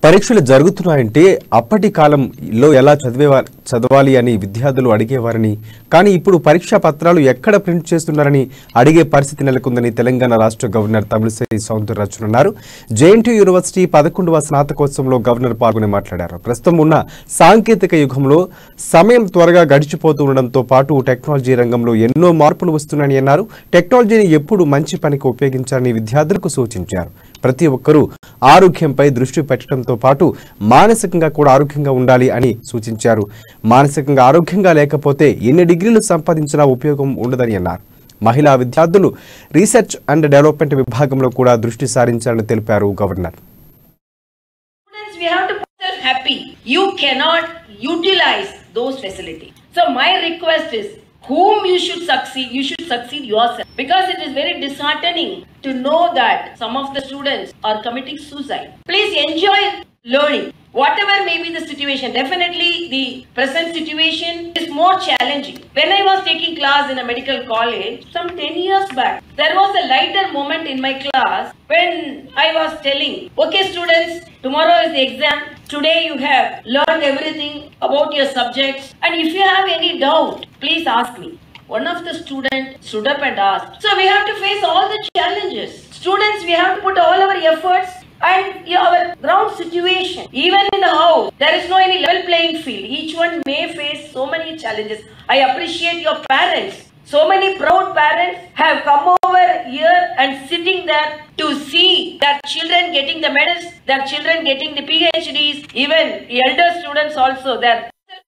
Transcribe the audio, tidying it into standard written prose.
పరీక్షలు జరుగుతున్నాయంటే అప్పటి కాలంలో ఎలా చదవాలి అని విద్యార్థులు అడిగేవారని, కానీ ఇప్పుడు పరీక్షా పత్రాలు ఎక్కడ ప్రింట్ చేస్తున్నారని అడిగే పరిస్థితి నెలకొందని తెలంగాణ రాష్ట్ర గవర్నర్ తమిళిసై సౌందరరాజన్ అన్నారు. జేఎన్టీయూ యూనివర్సిటీ 11వ స్నాతకోత్సవంలో గవర్నర్ పాల్గొని మాట్లాడారు. ప్రస్తుతం ఉన్న సాంకేతిక యుగంలో సమయం త్వరగా గడిచిపోతూ ఉండడంతో పాటు టెక్నాలజీ రంగంలో ఎన్నో మార్పులు వస్తున్నాయని అన్నారు. టెక్నాలజీని ఎప్పుడు మంచి పనికి ఉపయోగించాలని విద్యార్థులకు సూచించారు. ప్రతి ఒక్కరూ ఆరోగ్యంపై దృష్టి పెట్టడంతో పాటు మానసికంగా కూడా ఆరోగ్యంగా ఉండాలి అని సూచించారు. మానసికంగా ఆరోగ్యంగా లేకపోతే ఎన్ని డిగ్రీలు సంపాదించినా ఉపయోగం ఉండదని అన్నారు. మహిళా విద్యార్థులు రీసెర్చ్ అండ్ డెవలప్మెంట్ విభాగంలో కూడా దృష్టి సారించాలని తెలిపారు governor. You cannot utilize those facilities. So my request is, whom you should succeed yourself, because it is very disheartening to know that some of the students are committing suicide. Please enjoy learning, whatever may be the situation. Definitely the present situation is more challenging. When I was taking class in a medical college some 10 years back, there was a lighter moment in my class when I was telling, okay students, tomorrow is the exam. Today you have learned everything about your subjects, and if you have any doubt, please ask me. One of the students stood up and asked. So we have to face all the challenges. Students, we have to put all our efforts and our ground situation. Even in the house, there is no any level playing field. Each one may face so many challenges. I appreciate your parents. So many proud parents have come over here and sitting there to see their children getting the medals, their children getting the PhDs, even elder students also, their